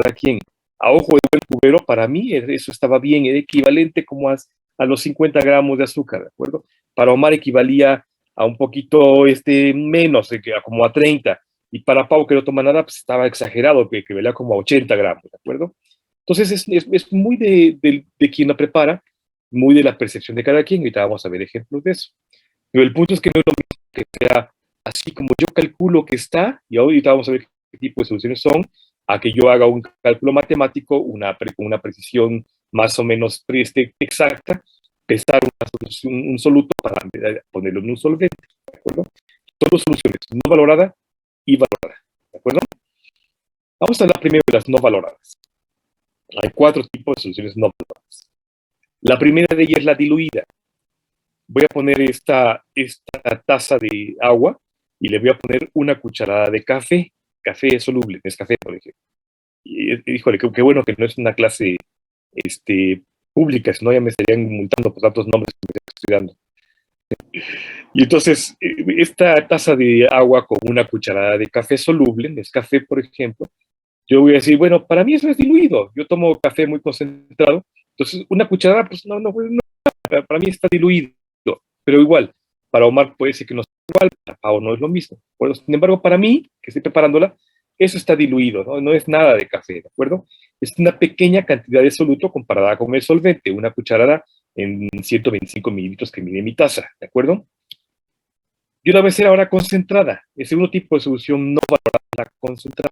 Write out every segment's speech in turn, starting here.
cada quien. A ojo de buen cubero, para mí eso estaba bien, era equivalente como a los 50 gramos de azúcar, ¿de acuerdo? Para Omar equivalía a un poquito menos, como a 30, y para Pau, que no toma nada, pues estaba exagerado, que equivalía como a 80 gramos, ¿de acuerdo? Entonces es muy de quien la prepara, muy de la percepción de cada quien, y ahorita vamos a ver ejemplos de eso. Pero el punto es que no es lo mismo que sea así como yo calculo que está, y ahorita vamos a ver qué tipo de soluciones son, a que yo haga un cálculo matemático, con una precisión más o menos exacta, pesar un soluto para ponerlo en un solvente, ¿de acuerdo? Son dos soluciones, no valorada y valorada, ¿de acuerdo? Vamos a hablar primero de las no valoradas. Hay 4 tipos de soluciones no valoradas. La primera de ellas es la diluida. Voy a poner esta taza de agua y le voy a poner una cucharada de café soluble, es café, por ejemplo. Y, híjole, qué bueno que no es una clase pública, si no ya me estarían multando por tantos nombres que me estoy dando. Y entonces, esta taza de agua con una cucharada de café soluble, es café, por ejemplo, yo voy a decir, bueno, para mí eso es diluido. Yo tomo café muy concentrado, entonces una cucharada, pues no, para mí está diluido. Pero igual, para Omar puede ser que no sea igual, para Pau no es lo mismo. Bueno, sin embargo, para mí, que estoy preparándola, eso está diluido, ¿no? No es nada de café, ¿de acuerdo? Es una pequeña cantidad de soluto comparada con el solvente, una cucharada en 125 mililitros que mide mi taza, ¿de acuerdo? Yo la voy a hacer ahora concentrada. El segundo tipo de solución no valorada, concentrada.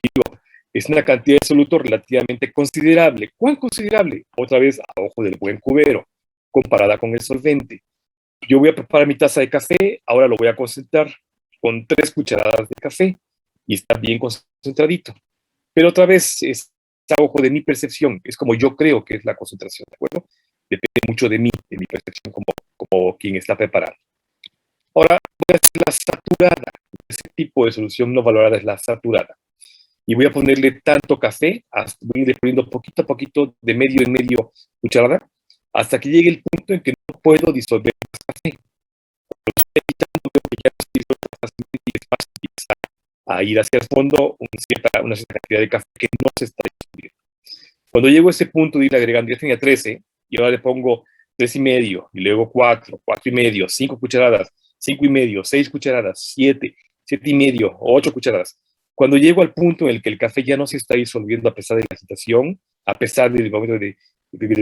Digo, es una cantidad de soluto relativamente considerable. ¿Cuán considerable? Otra vez, a ojo del buen cubero, comparada con el solvente. Yo voy a preparar mi taza de café, ahora lo voy a concentrar con 3 cucharadas de café y está bien concentradito. Pero otra vez, es a ojo de mi percepción, es como yo creo que es la concentración, ¿de acuerdo? Depende mucho de mí, de mi percepción como quien está preparando. Ahora voy a hacer la saturada. Ese tipo de solución no valorada es la saturada. Y voy a ponerle tanto café, voy a ir poniendo poquito a poquito, de medio en medio cucharada, hasta que llegue el punto en que no puedo disolver más café. Que ya no empieza a ir hacia el fondo una cierta cantidad de café que no se está disolviendo. Cuando llego a ese punto de ir agregando, ya tenía 13, y ahora le pongo 3 y medio, y luego 4, 4 y medio, 5 cucharadas, 5 y medio, 6 cucharadas, 7, 7 y medio, 8 cucharadas. Cuando llego al punto en el que el café ya no se está disolviendo a pesar de la agitación, a pesar del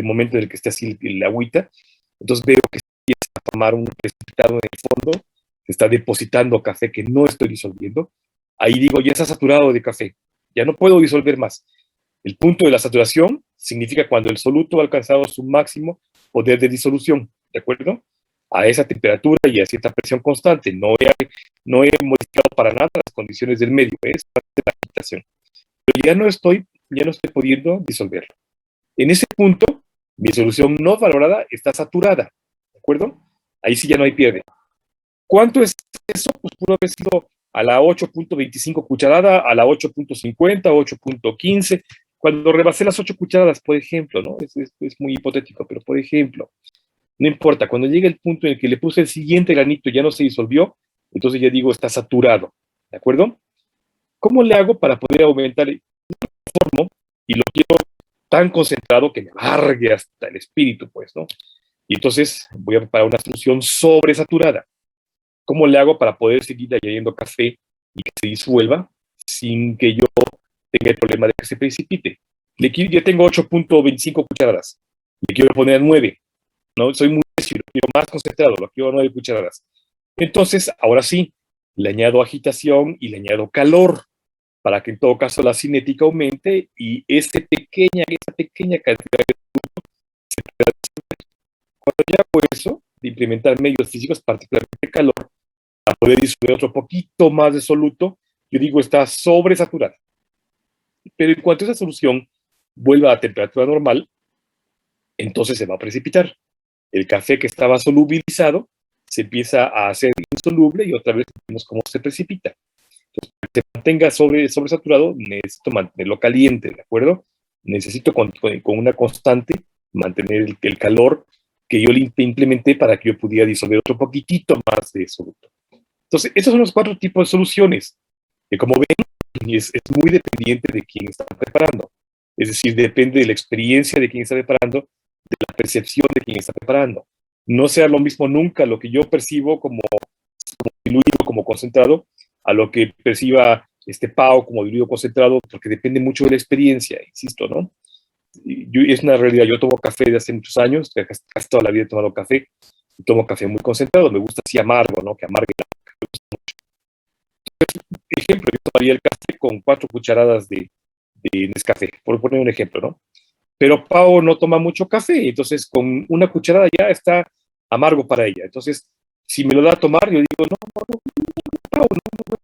momento en el que esté así la agüita, entonces veo que empieza a formar un precipitado en el fondo, se está depositando café que no estoy disolviendo. Ahí digo, ya está saturado de café, ya no puedo disolver más. El punto de la saturación significa cuando el soluto ha alcanzado su máximo poder de disolución, ¿de acuerdo? A esa temperatura y a cierta presión constante. No he modificado para nada las condiciones del medio, es parte de la agitación. Pero ya no estoy pudiendo disolverlo. En ese punto, mi solución no valorada está saturada, ¿de acuerdo? Ahí sí ya no hay pierde. ¿Cuánto es eso? Pues pudo haber sido a la 8.25 cucharada, a la 8.50, 8.15. Cuando rebasé las 8 cucharadas, por ejemplo, ¿no? Es muy hipotético, pero por ejemplo, no importa, cuando llegue el punto en el que le puse el siguiente granito ya no se disolvió, entonces ya digo, está saturado, ¿de acuerdo? ¿Cómo le hago para poder aumentar el formo y lo quiero tan concentrado que me alargue hasta el espíritu, pues, ¿no? Y entonces voy a preparar una solución sobresaturada. ¿Cómo le hago para poder seguir añadiendo café y que se disuelva sin que yo tenga el problema de que se precipite? Ya tengo 8.25 cucharadas, le quiero poner 9, ¿no? Soy muy necio, lo quiero más concentrado, lo quiero 9 cucharadas. Entonces, ahora sí, le añado agitación y le añado calor para que en todo caso la cinética aumente y esa pequeña cantidad de se pueda disolver. Cuando ya hago eso, de implementar medios físicos, particularmente calor, para poder disolver otro poquito más de soluto, yo digo está sobresaturada. Pero en cuanto esa solución vuelva a temperatura normal, entonces se va a precipitar. El café que estaba solubilizado se empieza a hacer insoluble y otra vez vemos cómo se precipita. Entonces, para que se mantenga sobresaturado, necesito mantenerlo caliente, ¿de acuerdo? Necesito con una constante mantener el calor que yo le implementé para que yo pudiera disolver otro poquitito más de soluto. Entonces, estos son los 4 tipos de soluciones, que como ven, y es muy dependiente de quién está preparando. Es decir, depende de la experiencia de quien está preparando, de la percepción de quien está preparando. No sea lo mismo nunca lo que yo percibo como diluido, como concentrado, a lo que perciba Pau como diluido concentrado, porque depende mucho de la experiencia, insisto, ¿no? Es una realidad, yo tomo café de hace muchos años, casi toda la vida he tomado café, y tomo café muy concentrado, me gusta así amargo, ¿no? Que amargue la boca. Ejemplo, yo tomaría el café con 4 cucharadas de Nescafé, por poner un ejemplo, ¿no? Pero Pau no toma mucho café, entonces con una cucharada ya está amargo para ella. Entonces, si me lo da a tomar, yo digo, no, Pau, no,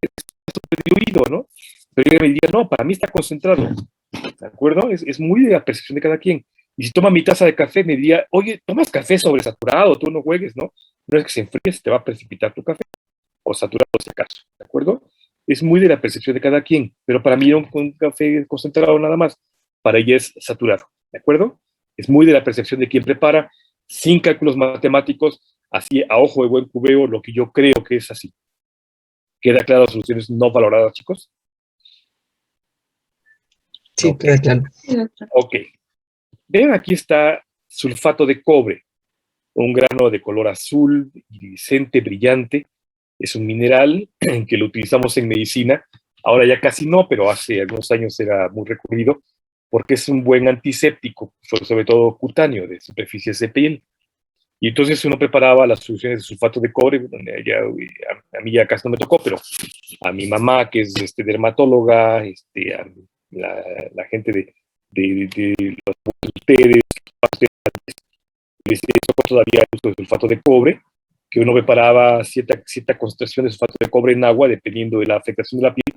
es súper diluido, ¿no? Pero ella me diría, no, para mí está concentrado, ¿de acuerdo? Es muy de la percepción de cada quien. Y si toma mi taza de café, me diría, oye, tomas café sobresaturado, tú no juegues, ¿no? No es que se enfríe, se te va a precipitar tu café, o saturado, si acaso, ¿de acuerdo? Es muy de la percepción de cada quien, pero para mí un café concentrado nada más, para ella es saturado, ¿de acuerdo? Es muy de la percepción de quien prepara, sin cálculos matemáticos, así a ojo de buen cubeo, lo que yo creo que es así. ¿Queda claro? Soluciones no valoradas, chicos. Sí, Ok. queda claro. Ok. Vean, aquí está sulfato de cobre, un grano de color azul, iridiscente, brillante. Es un mineral que lo utilizamos en medicina. Ahora ya casi no, pero hace algunos años era muy recurrido porque es un buen antiséptico, sobre todo cutáneo, de superficies de piel. Y entonces uno preparaba las soluciones de sulfato de cobre, donde ya, a mí ya casi no me tocó, pero a mi mamá, que es dermatóloga, la gente de los ustedes, eso todavía el uso de sulfato de cobre, que uno preparaba cierta concentración de sulfato de cobre en agua, dependiendo de la afectación de la piel,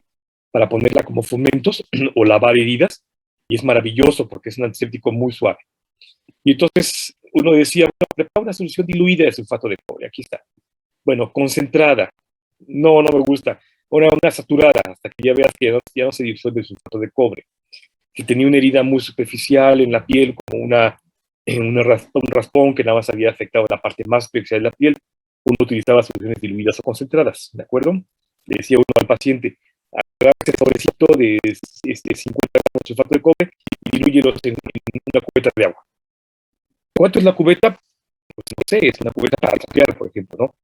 para ponerla como fomentos o lavar heridas, y es maravilloso porque es un antiséptico muy suave. Y entonces uno decía, bueno, prepara una solución diluida de sulfato de cobre, aquí está. Bueno, concentrada, no me gusta. Una saturada, hasta que ya veas que ya no se disuelve el sulfato de cobre. Si tenía una herida muy superficial en la piel, como un raspón que nada más había afectado la parte más superficial de la piel, uno utilizaba soluciones diluidas o concentradas, ¿de acuerdo? Le decía uno al paciente, agarra este sobrecito de 50 gramos de sulfato de cobre y dilúyelos en una cubeta de agua. ¿Cuánto es la cubeta? Pues no sé, es una cubeta para limpiar, por ejemplo, ¿no?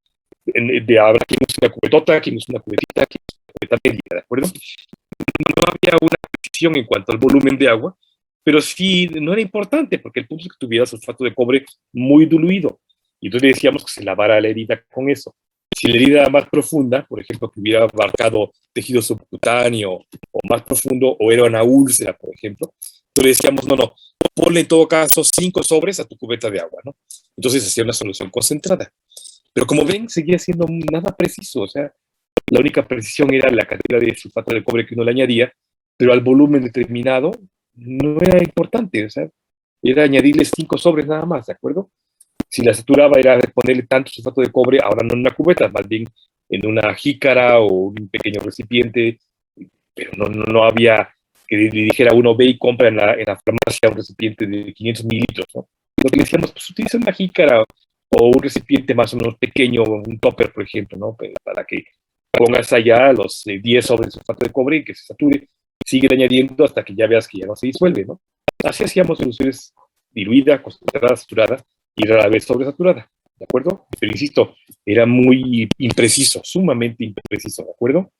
Habrá quien use una cubetota, quien use una cubetita, quien use una cubeta media, ¿de acuerdo? No había una precisión en cuanto al volumen de agua, pero sí no era importante, porque el punto es que tuviera sulfato de cobre muy diluido. Y entonces decíamos que se lavara la herida con eso. Si la herida era más profunda, por ejemplo, que hubiera abarcado tejido subcutáneo o más profundo, o era una úlcera, por ejemplo, entonces decíamos, no, ponle en todo caso 5 sobres a tu cubeta de agua, ¿no? Entonces hacía una solución concentrada. Pero como ven, seguía siendo nada preciso, o sea, la única precisión era la cantidad de sulfato de cobre que uno le añadía, pero al volumen determinado no era importante, o sea, era añadirle 5 sobres nada más, ¿de acuerdo? Si la saturaba era ponerle tanto sulfato de cobre, ahora no en una cubeta, más bien en una jícara o un pequeño recipiente, pero no había que le dijera uno, ve y compra en la farmacia un recipiente de 500 mililitros, ¿no? Lo que le decíamos, pues utiliza una jícara o un recipiente más o menos pequeño, un topper, por ejemplo, ¿no? Para que pongas allá los 10 sobres de sulfato de cobre y que se sature, sigue añadiendo hasta que ya veas que ya no se disuelve, ¿no? Así hacíamos soluciones diluida, concentrada, saturada y rara vez sobresaturada, ¿de acuerdo? Pero insisto, era muy impreciso, sumamente impreciso, ¿de acuerdo?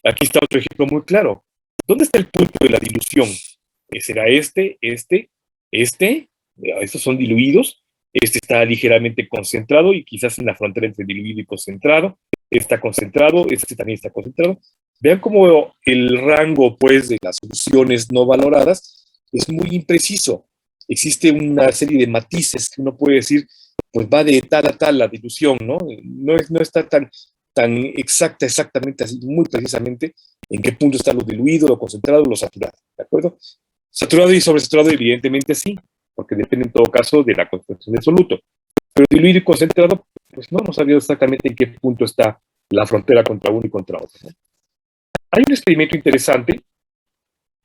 Aquí está otro ejemplo muy claro. ¿Dónde está el punto de la dilución? ¿Será este? Estos son diluidos. Este está ligeramente concentrado y quizás en la frontera entre diluido y concentrado. Está concentrado, este también está concentrado. Vean cómo el rango, pues, de las soluciones no valoradas es muy impreciso. Existe una serie de matices que uno puede decir, pues va de tal a tal la dilución, ¿no? No está tan exactamente así, muy precisamente, en qué punto está lo diluido, lo concentrado, lo saturado, ¿de acuerdo? Saturado y sobresaturado, evidentemente sí, porque depende en todo caso de la concentración del soluto. Pero diluido y concentrado, pues no sabía exactamente en qué punto está la frontera contra uno y contra otro, ¿no? Hay un experimento interesante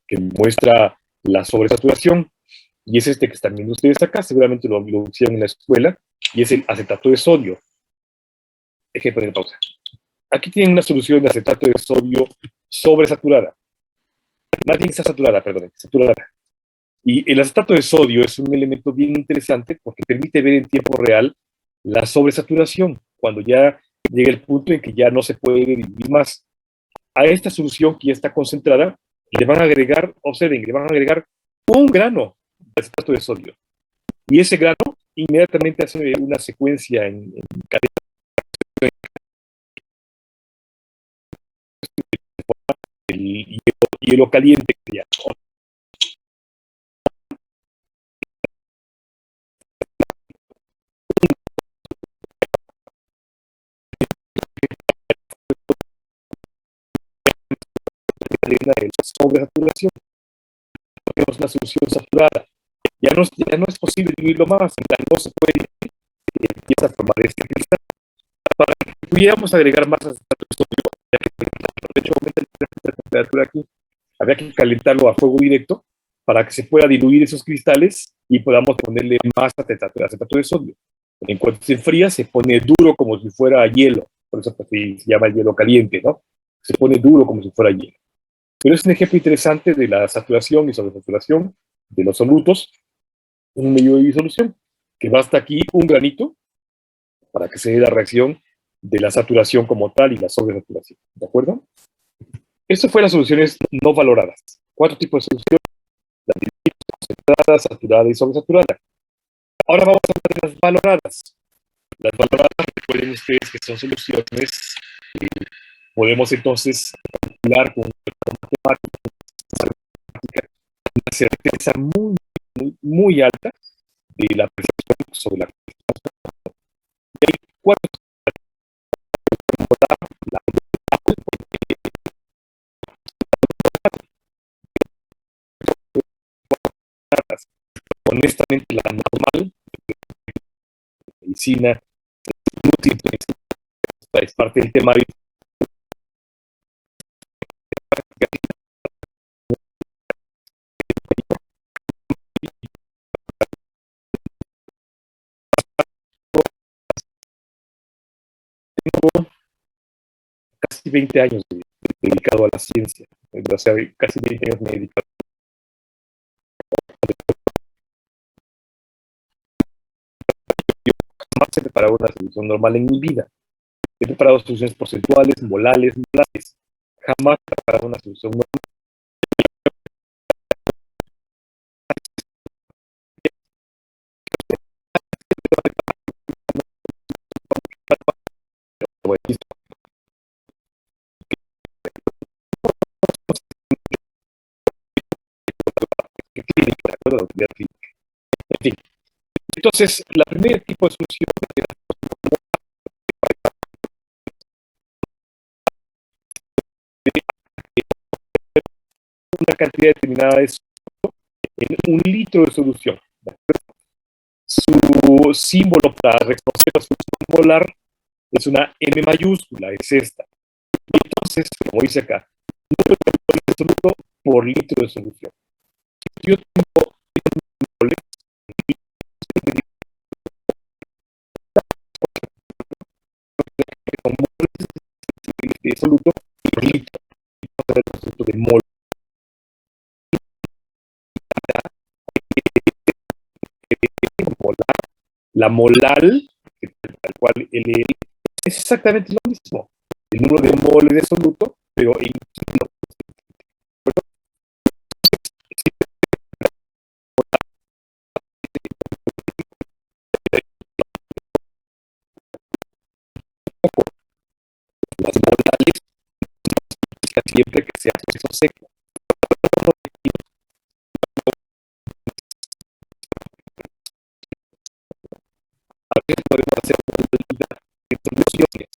que muestra la sobresaturación, y es este que están viendo ustedes acá, seguramente lo hicieron en la escuela, y es el acetato de sodio. Dejen de poner pausa. Aquí tienen una solución de acetato de sodio sobresaturada. más bien está saturada, perdón, saturada. Y el acetato de sodio es un elemento bien interesante porque permite ver en tiempo real la sobresaturación, cuando ya llega el punto en que ya no se puede diluir más. A esta solución que ya está concentrada, le van a agregar, observen, le van a agregar un grano de acetato de sodio. Y ese grano inmediatamente hace una secuencia en cadena del hielo caliente. Cadena de la sobresaturación. Tenemos una solución saturada. Ya no es posible diluirlo más, no se puede, empieza a formar este cristal. Para que pudiéramos agregar más acetato de sodio, ya que de hecho aumenta la temperatura aquí, habría que calentarlo a fuego directo para que se pueda diluir esos cristales y podamos ponerle más acetato de sodio. En cuanto se enfría, se pone duro como si fuera hielo, por eso se llama el hielo caliente, ¿no? Se pone duro como si fuera hielo. Pero es un ejemplo interesante de la saturación y sobresaturación de los solutos en un medio de disolución, que basta aquí un granito para que se dé la reacción de la saturación como tal y la sobresaturación. ¿De acuerdo? Esto fue las soluciones no valoradas. 4 tipos de soluciones: la concentrada, saturada y sobresaturada. Ahora vamos a ver las valoradas. Las valoradas, recuerden ustedes que son soluciones que podemos entonces calcular con una certeza muy alta de la percepción sobre la presión. Y hay 4 honestamente la normal, medicina, útil, es parte del temario. Tengo casi 20 años dedicado a la ciencia, o sea, casi 20 años me he dedicado. Yo jamás he preparado una solución normal en mi vida. He preparado soluciones porcentuales, molales, molares. Jamás he preparado una solución normal. En fin, entonces, la primera tipo de solución es una cantidad determinada de sodio en 1 litro de solución. Su símbolo para reconocer la solución molar es una M mayúscula, es esta. Entonces, como dice acá, número de absoluto por litro de solución. Yo tengo de soluto por litro, el absoluto de mol. La molal, tal cual L, es exactamente lo mismo. El número de moles de soluto, pero en kilo. Las molales siempre que sea peso seco. A veces podemos hacer una medida en soluciones.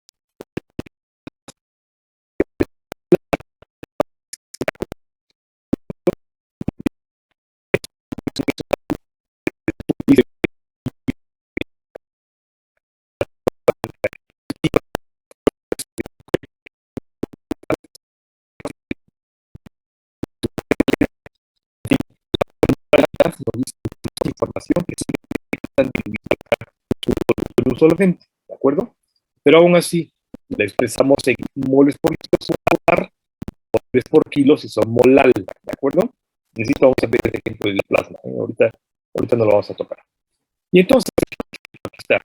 Información que se están diluidas en un solvente, ¿de acuerdo? Pero aún así, la expresamos en moles por litro, molar, moles por kilo si son molal, ¿de Necesito, vamos a ver el ejemplo del plasma. Ahorita no lo vamos a tocar. Y entonces, aquí está.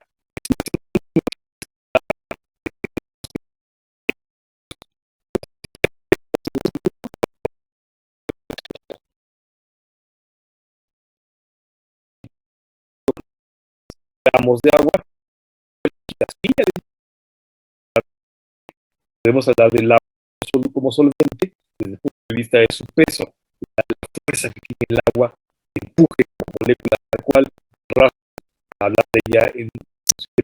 Gramos de agua, podemos hablar del agua como solvente desde el punto de vista de su peso, la fuerza que tiene el agua, el empuje de la molécula, tal cual, para hablar de ella en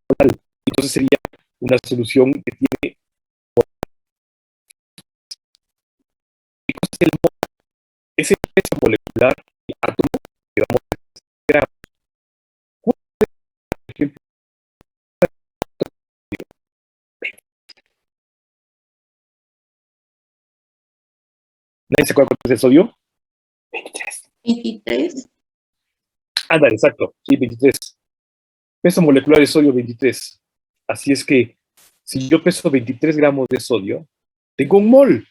total. Entonces sería una solución que tiene ese peso molecular del átomo que vamos a ver. Por ejemplo, ¿nadie se acuerda cuánto es el sodio? 23. 23. Ándale, exacto, sí, 23. Peso molecular de sodio 23. Así es que si yo peso 23 gramos de sodio, tengo un mol.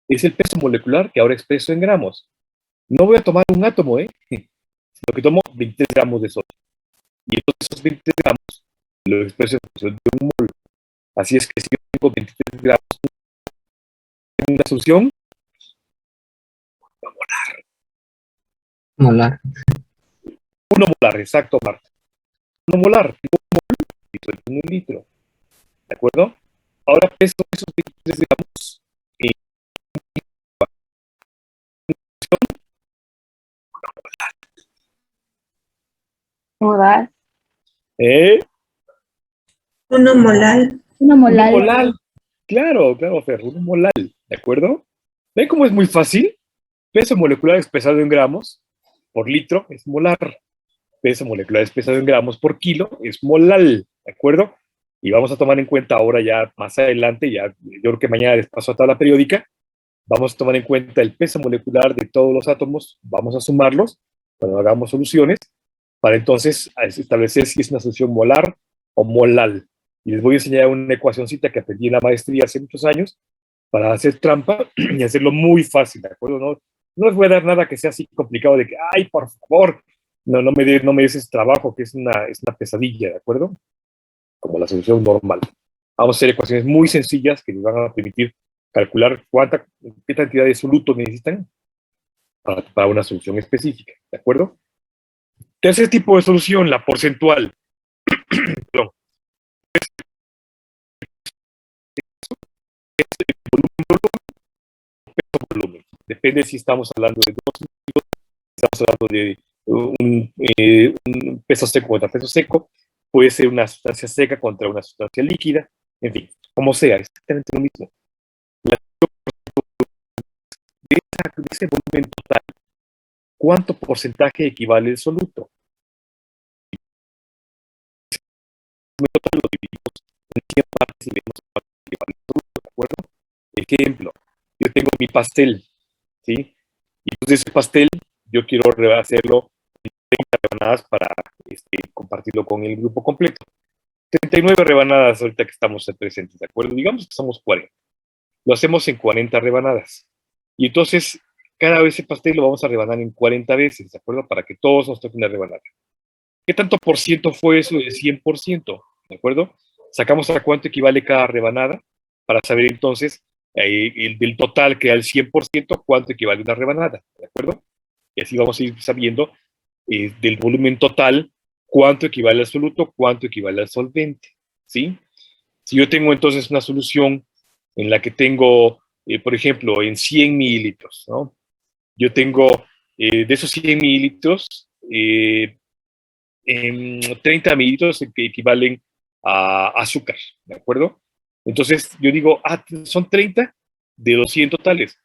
Es el peso molecular que ahora expreso en gramos. No voy a tomar un átomo, sino que tomo 23 gramos de sodio. Y entonces esos 23 gramos los expreso en función de un mol. Así es que si yo tengo 23 gramos en una solución, Molar. 1 molar, exacto, Marta. 1 molar, en un litro. ¿De acuerdo? Ahora peso esos 23 gramos en Modal. ¿eh? 1 molar. 1 1 molar. molar. Claro, Fer, 1 molar. ¿De acuerdo? ¿Ven cómo es muy fácil? Peso molecular expresado en gramos por litro es molar. Peso molecular expresado en gramos por kilo es molal. ¿De acuerdo? Y vamos a tomar en cuenta ahora ya más adelante, ya yo creo que mañana les paso a tabla periódica, vamos a tomar en cuenta el peso molecular de todos los átomos, vamos a sumarlos cuando hagamos soluciones, para entonces establecer si es una solución molar o molal. Y les voy a enseñar una ecuacióncita que aprendí en la maestría hace muchos años para hacer trampa y hacerlo muy fácil, ¿de acuerdo? No les voy a dar nada que sea así complicado de que, ay, por favor, no me des ese trabajo, que es una pesadilla, ¿de acuerdo? Como la solución normal. Vamos a hacer ecuaciones muy sencillas que les van a permitir calcular qué cantidad de soluto necesitan para una solución específica, ¿de acuerdo? Tercer tipo de solución, la porcentual. Perdón. Volumen. Depende si estamos hablando de dos líquidos, si estamos hablando de un peso seco contra peso seco, puede ser una sustancia seca contra una sustancia líquida, en fin, como sea, exactamente lo mismo. De ese volumen total, ¿cuánto porcentaje equivale el soluto? El volumen total lo dividimos en 100 partes y vemos cuánto equivale el soluto, ¿de acuerdo? Ejemplo, yo tengo mi pastel, ¿sí? Y entonces ese pastel yo quiero hacerlo en 30 rebanadas para compartirlo con el grupo completo. 39 rebanadas ahorita que estamos presentes, ¿de acuerdo? Digamos que somos 40. Lo hacemos en 40 rebanadas. Y entonces, cada vez ese pastel lo vamos a rebanar en 40 veces, ¿de acuerdo? Para que todos nos toque una rebanada. ¿Qué tanto por ciento fue eso del 100%? ¿De acuerdo? Sacamos a cuánto equivale cada rebanada para saber entonces del total que da el 100%, cuánto equivale una rebanada, ¿de acuerdo? Y así vamos a ir sabiendo del volumen total cuánto equivale al soluto, cuánto equivale al solvente, ¿sí? Si yo tengo entonces una solución en la que tengo, por ejemplo, en 100 mililitros, ¿no? Yo tengo de esos 100 mililitros, 30 mililitros que equivalen a azúcar, ¿de acuerdo? Entonces yo digo, son 30 de los 100 totales.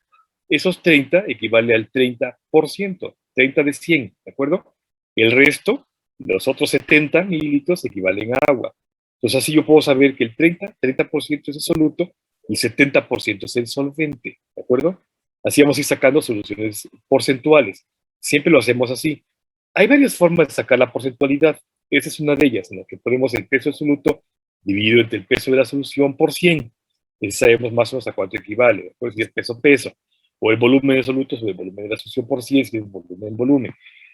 Esos 30 equivale al 30%, 30 de 100, ¿de acuerdo? El resto, los otros 70 mililitros equivalen a agua. Entonces así yo puedo saber que el 30% es el soluto y el 70% es el solvente, ¿de acuerdo? Así vamos a ir sacando soluciones porcentuales. Siempre lo hacemos así. Hay varias formas de sacar la porcentualidad. Esa es una de ellas, en la que ponemos el peso absoluto dividido entre el peso de la solución por 100. Y sabemos más o menos a cuánto equivale. Pues si es peso, o el volumen de soluto sobre el volumen de la solución por 100, si es volumen,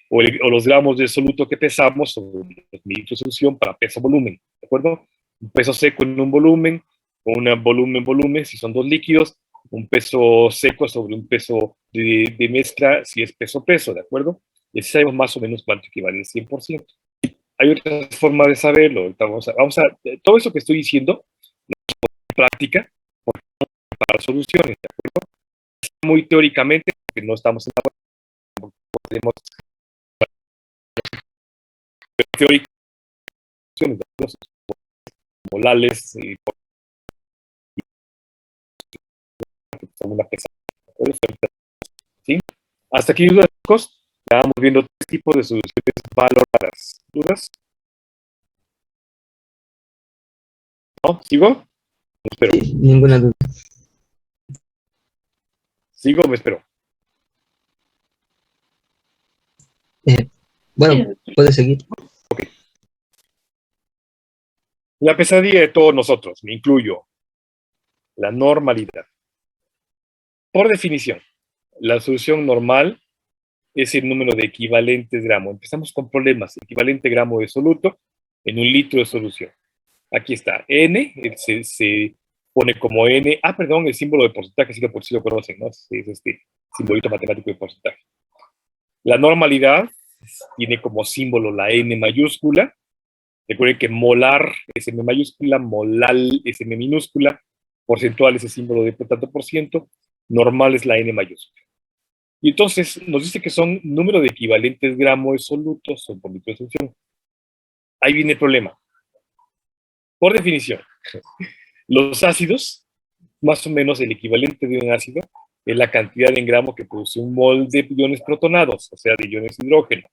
o los gramos de soluto que pesamos sobre los mililitros de solución para peso-volumen, ¿de acuerdo? Un peso seco en un volumen, o un volumen, si son dos líquidos, un peso seco sobre un peso de mezcla, si es peso-peso, ¿de acuerdo? Y así sabemos más o menos cuánto equivale el 100%. Hay otras formas de saberlo. Todo eso que estoy diciendo, en práctica, para soluciones, ¿de acuerdo? Muy teóricamente, porque no estamos en la podemos teóricas, molales, son una pesada. ¿Sí? Hasta aquí, dudas, chicos. Ya vamos viendo tres tipos de soluciones valoradas. ¿Dudas? ¿No? ¿Sigo? Me espero. Sí, ninguna duda. ¿Sigo o me espero? Bueno, puede seguir. Ok. La pesadilla de todos nosotros, me incluyo, la normalidad. Por definición, la solución normal es el número de equivalentes gramos. Empezamos con problemas. Equivalente gramo de soluto en un litro de solución. Aquí está. N se pone como N. Ah, perdón, el símbolo de porcentaje, sí lo conocen, ¿no? Es este simbolito matemático de porcentaje. La normalidad tiene como símbolo la N mayúscula. Recuerden que molar es M mayúscula, molal es M minúscula, porcentual es el símbolo de tanto por ciento, normal es la N mayúscula. Y entonces nos dice que son número de equivalentes gramos solutos o por litro de solución. Ahí viene el problema. Por definición, los ácidos, más o menos el equivalente de un ácido, es la cantidad en gramo que produce un mol de iones protonados, o sea, de iones de hidrógeno.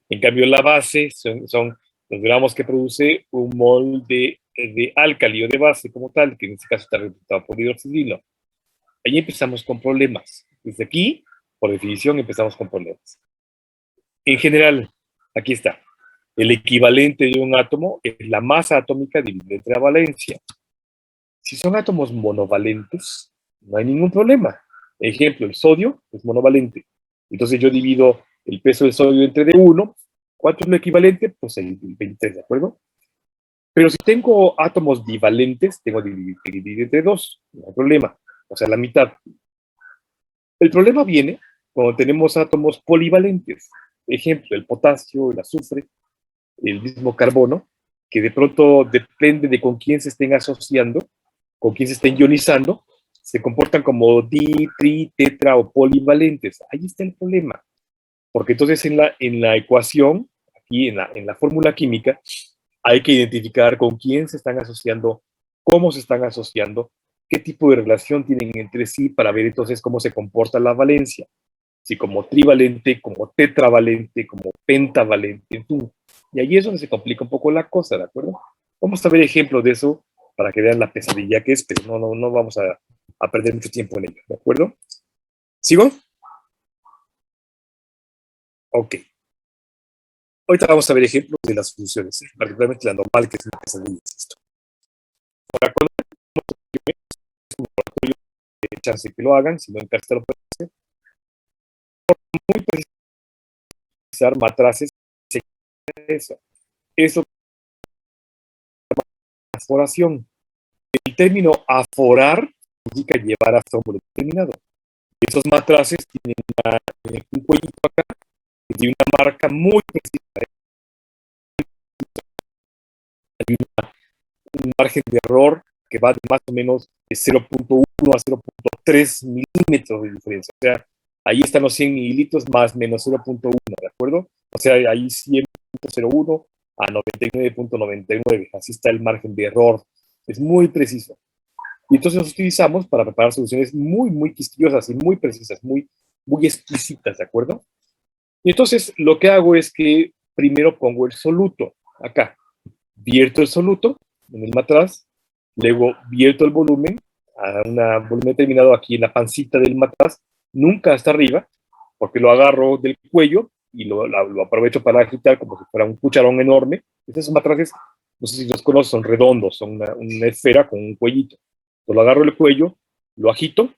En cambio, la base son los gramos que produce un mol de álcali o de base como tal, que en este caso está representado por hidroxililo. Ahí empezamos con problemas. Desde aquí, por definición, empezamos con problemas. En general, aquí está. El equivalente de un átomo es la masa atómica dividida entre la valencia. Si son átomos monovalentes, no hay ningún problema. Ejemplo, el sodio es monovalente. Entonces yo divido el peso del sodio entre D1. ¿Cuánto es lo equivalente? Pues el 23, ¿de acuerdo? Pero si tengo átomos bivalentes, tengo que dividir entre 2. No hay problema. O sea, la mitad. El problema viene cuando tenemos átomos polivalentes. Ejemplo, el potasio, el azufre, el mismo carbono, que de pronto depende de con quién se estén asociando, con quién se estén ionizando, se comportan como di, tri, tetra o polivalentes. Ahí está el problema. Porque entonces en la ecuación, aquí en la fórmula química, hay que identificar con quién se están asociando, cómo se están asociando, qué tipo de relación tienen entre sí para ver entonces cómo se comporta la valencia. Si como trivalente, como tetravalente, como pentavalente, en fin. Y ahí es donde se complica un poco la cosa, ¿de acuerdo? Vamos a ver ejemplos de eso para que vean la pesadilla que es, pero no vamos a perder mucho tiempo en ello, ¿de acuerdo? ¿Sigo? Ok. Ahorita vamos a ver ejemplos de las funciones, particularmente la normal, que es una pesadilla, insisto. Ahora, cuando hay chance que lo hagan, si no en casa lo pueden hacer, muy precisar matraces, eso es aforación. El término aforar significa llevar hasta un volumen determinado. Esos matraces tienen un cuellito acá que tiene una marca muy precisa. Hay un margen de error que va de más o menos de 0.1 a 0.3 milímetros de diferencia. O sea, ahí están los 100 mililitros más menos 0.1, ¿de acuerdo? O sea, ahí 100.01 a 99.99. Así está el margen de error. Es muy preciso. Y entonces los utilizamos para preparar soluciones muy quisquillosas y muy precisas, muy exquisitas, ¿de acuerdo? Y entonces lo que hago es que primero pongo el soluto acá. Vierto el soluto en el matraz, luego vierto el volumen a un volumen determinado aquí en la pancita del matraz, nunca hasta arriba, porque lo agarro del cuello y lo aprovecho para agitar como si fuera un cucharón enorme. Esos matraces, no sé si los conocen, son redondos, son una esfera con un cuellito. Lo agarro del cuello, lo agito,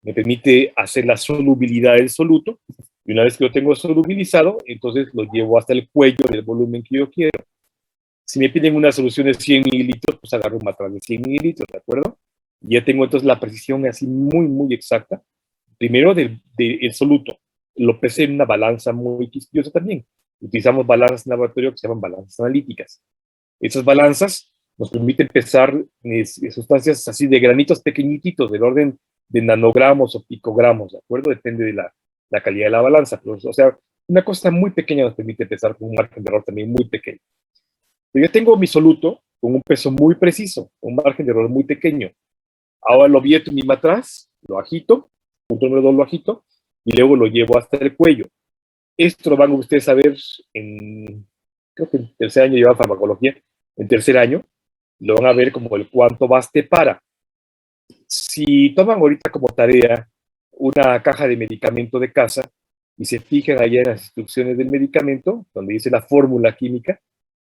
me permite hacer la solubilidad del soluto, y una vez que lo tengo solubilizado, entonces lo llevo hasta el cuello del volumen que yo quiero. Si me piden una solución de 100 mililitros, pues agarro un matraz de 100 mililitros, ¿de acuerdo? Y ya tengo entonces la precisión así muy, muy exacta. Primero del soluto. Lo pesé en una balanza muy quisquillosa también. Utilizamos balanzas en laboratorio que se llaman balanzas analíticas. Esas balanzas nos permiten pesar sustancias así de granitos pequeñitos, del orden de nanogramos o picogramos, ¿de acuerdo? Depende de la calidad de la balanza. Pero, o sea, una cosa muy pequeña nos permite pesar con un margen de error también muy pequeño. Yo tengo mi soluto con un peso muy preciso, un margen de error muy pequeño. Ahora lo vierto en mi matraz, lo agito, punto número 2 lo agito, y luego lo llevo hasta el cuello. Esto lo van ustedes a ver creo que en tercer año lleva farmacología, en tercer año, lo van a ver como el cuánto baste para. Si toman ahorita como tarea una caja de medicamento de casa y se fijan allá en las instrucciones del medicamento, donde dice la fórmula química,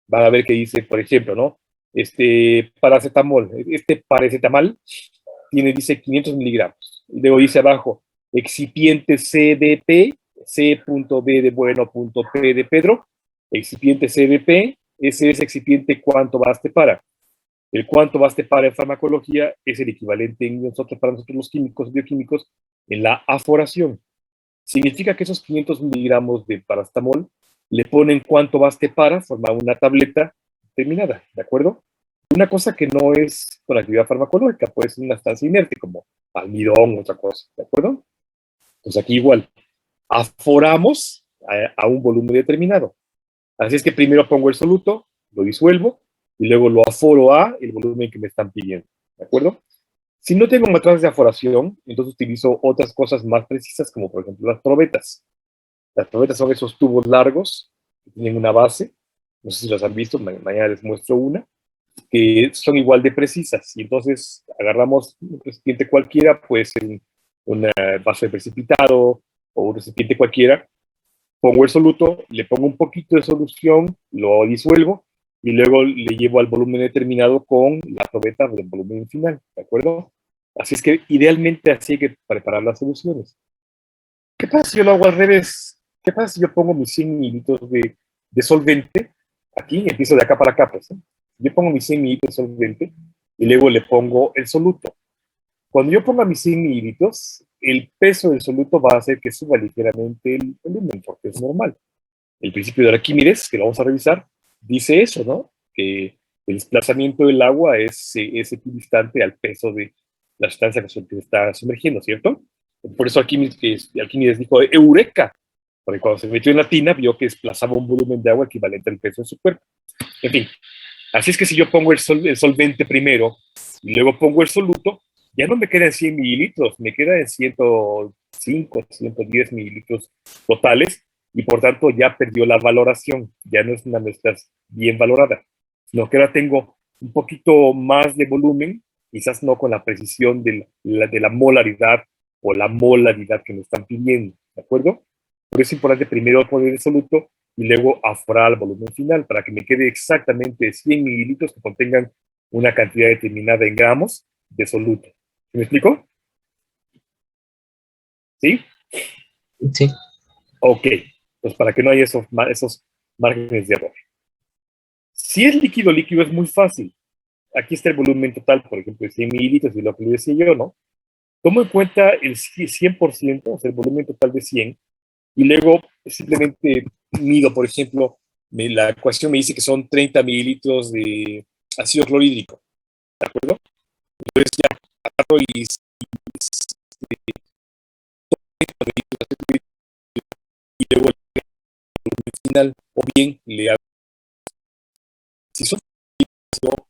van a ver que dice, por ejemplo, ¿no? Paracetamol, paracetamol dice 500 miligramos. Y luego dice abajo, excipiente CDP, C.B de bueno, punto P de Pedro, excipiente CDP, ese es excipiente cuánto baste para. El cuánto baste para en farmacología es el equivalente para nosotros los químicos, bioquímicos, en la aforación. Significa que esos 500 miligramos de paracetamol le ponen cuánto baste para formar una tableta determinada, ¿de acuerdo? Una cosa que no es con actividad farmacológica, puede ser una estancia inerte como almidón, otra cosa, ¿de acuerdo? Pues aquí igual, aforamos a un volumen determinado. Así es que primero pongo el soluto, lo disuelvo, y luego lo aforo a el volumen que me están pidiendo, ¿de acuerdo? Si no tengo matrices de aforación, entonces utilizo otras cosas más precisas, como por ejemplo las probetas. Las probetas son esos tubos largos que tienen una base, no sé si los han visto, mañana les muestro una, que son igual de precisas. Y entonces agarramos un recipiente cualquiera, puede ser un vaso de precipitado o un recipiente cualquiera, pongo el soluto, le pongo un poquito de solución, lo disuelvo y luego le llevo al volumen determinado con la probeta del volumen final, ¿de acuerdo? Así es que idealmente así hay que preparar las soluciones. ¿Qué pasa si yo lo hago al revés? ¿Qué pasa si yo pongo mis 100 mililitros de solvente? Aquí empiezo de acá para acá, pues. Yo pongo mis 100 mililitros de solvente y luego le pongo el soluto. Cuando yo ponga mis 100 mililitros, el peso del soluto va a hacer que suba ligeramente el volumen, porque es normal. El principio de Arquímedes, que lo vamos a revisar, dice eso, ¿no? Que el desplazamiento del agua es equidistante al peso de la sustancia que se está sumergiendo, ¿cierto? Por eso Arquímedes dijo ¡Eureka! Porque cuando se metió en la tina, vio que desplazaba un volumen de agua equivalente al peso de su cuerpo. En fin, así es que si yo pongo el solvente primero y luego pongo el soluto, ya no me queda en 100 mililitros, me queda en 105, 110 mililitros totales, y por tanto ya perdió la valoración, ya no es una mezcla bien valorada, sino que ahora tengo un poquito más de volumen, quizás no con la precisión de la molaridad o la molaridad que me están pidiendo, ¿de acuerdo? Por eso es importante primero poner el soluto y luego aforar el volumen final para que me quede exactamente 100 mililitros que contengan una cantidad determinada en gramos de soluto. ¿Me explico? ¿Sí? Sí. Ok, pues para que no haya esos márgenes de error. Si es líquido, líquido es muy fácil. Aquí está el volumen total, por ejemplo, de 100 mililitros, y lo que le decía yo, ¿no? Tomo en cuenta el 100%, o sea, el volumen total de 100, y luego simplemente mido, por ejemplo, la ecuación me dice que son 30 mililitros de ácido clorhídrico, ¿de acuerdo? Entonces ya agarro y luego el volumen final, o bien le hago, si son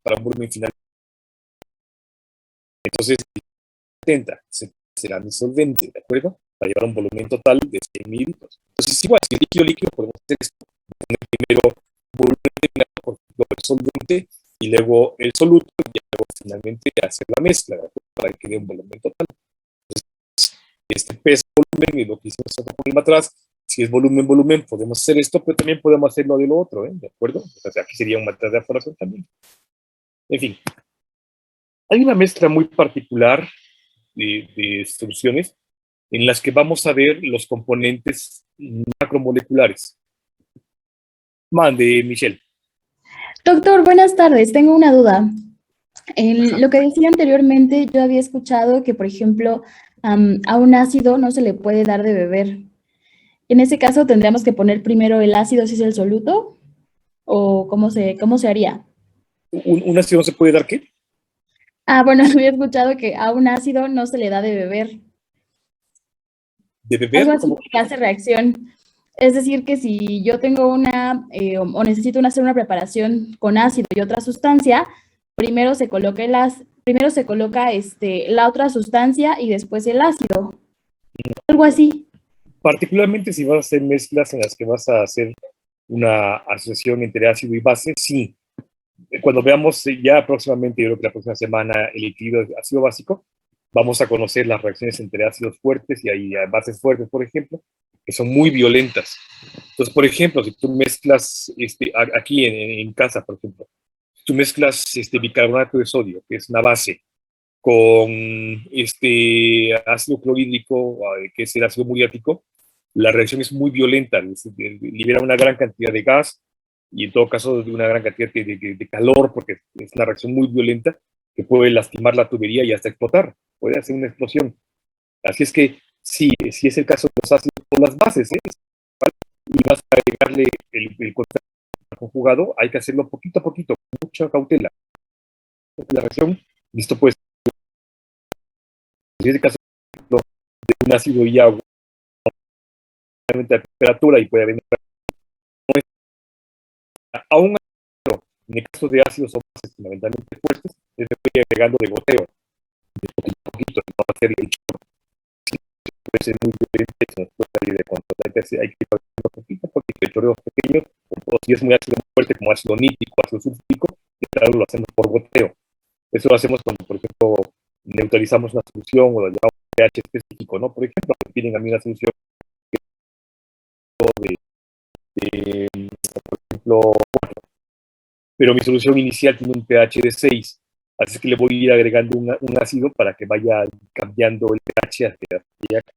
para un volumen final, entonces 70 será mi solvente, ¿de acuerdo? Para llevar un volumen total de 100 mililitros. Entonces, igual, si es líquido, líquido, podemos hacer esto. Poner primero volumen final, por ejemplo, el solvente, y luego el soluto, y luego finalmente hacer la mezcla, ¿de acuerdo? Para que quede un volumen total. Entonces, este peso volumen es lo que hicimos acá por el atrás. Si es volumen, volumen, podemos hacer esto, pero también podemos hacerlo de lo otro, ¿de acuerdo? O sea, aquí sería un matriz de aforación también. En fin, hay una mezcla muy particular de soluciones en las que vamos a ver los componentes macromoleculares. Mande, Michelle. Doctor, buenas tardes. Tengo una duda. Lo que decía anteriormente, yo había escuchado que, por ejemplo, a un ácido no se le puede dar de beber. En ese caso, ¿tendríamos que poner primero el ácido si es el soluto? ¿O cómo se haría? ¿Un ácido no se puede dar qué? Bueno, había escuchado que a un ácido no se le da de beber. ¿De beber? Algo así que hace reacción. Es decir, que si yo tengo o necesito hacer una preparación con ácido y otra sustancia, primero se coloca la otra sustancia y después el ácido. Algo así. Particularmente si vas a hacer mezclas en las que vas a hacer una asociación entre ácido y base, sí. Cuando veamos ya próximamente, yo creo que la próxima semana, el líquido de ácido básico, vamos a conocer las reacciones entre ácidos fuertes y hay bases fuertes, por ejemplo, que son muy violentas. Entonces, por ejemplo, si tú mezclas aquí en casa, por ejemplo, si tú mezclas bicarbonato de sodio, que es una base, con ácido clorhídrico, que es el ácido muriático, la reacción es muy violenta, libera una gran cantidad de gas y en todo caso de una gran cantidad de calor, porque es una reacción muy violenta que puede lastimar la tubería y hasta explotar, puede hacer una explosión. Así es que sí, si es el caso de los ácidos o las bases, y vas a agregarle el conjugado, hay que hacerlo poquito a poquito, con mucha cautela. La reacción, listo, pues, si es el caso de un ácido y agua, a temperatura y puede venir aún en el caso de ácidos o bases fundamentalmente fuertes, se puede ir agregando de goteo, de poquito a poquito, no va a ser el chorro. Si puede ser muy violento, se nos puede salir de control. Hay que ir agregando poquito a poquito, el chorreo pequeño, o si es muy ácido fuerte como ácido nítrico, ácido sulfúrico, claro, lo hacemos por goteo. Eso lo hacemos cuando, por ejemplo, neutralizamos una solución o lo llevamos a pH específico, ¿no? Por ejemplo, me piden a mí una solución por ejemplo, pero mi solución inicial tiene un pH de 6, así que le voy a ir agregando un ácido para que vaya cambiando el pH hacia acá.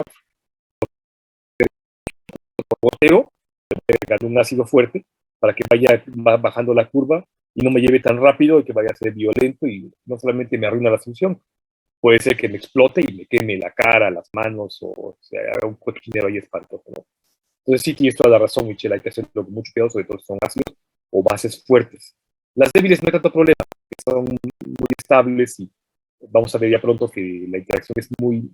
Por goteo, le voy agregando un ácido fuerte para que vaya bajando la curva y no me lleve tan rápido y que vaya a ser violento y no solamente me arruina la solución, puede ser que me explote y me queme la cara, las manos o se haga un cochinero ahí espantoso, ¿no? Entonces sí tienes toda la razón, Michelle, hay que hacerlo con mucho cuidado, sobre todo si son ácidos o bases fuertes. Las débiles no hay tanto problema, son muy estables y vamos a ver ya pronto que la interacción es muy...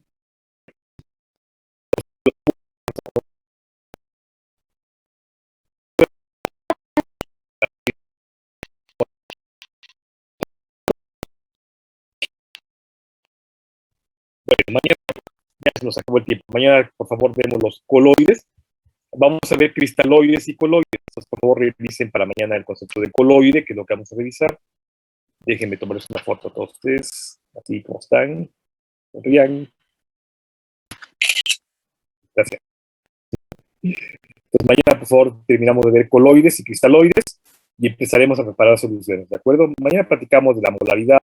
Bueno, mañana ya se nos acabó el tiempo. Mañana, por favor, vemos los coloides. Vamos a ver cristaloides y coloides. Entonces, por favor, revisen para mañana el concepto de coloide, que es lo que vamos a revisar. Déjenme tomarles una foto a todos ustedes, así como están. Sonrían. Gracias. Entonces, mañana, por favor, terminamos de ver coloides y cristaloides y empezaremos a preparar soluciones, ¿de acuerdo? Mañana platicamos de la molaridad,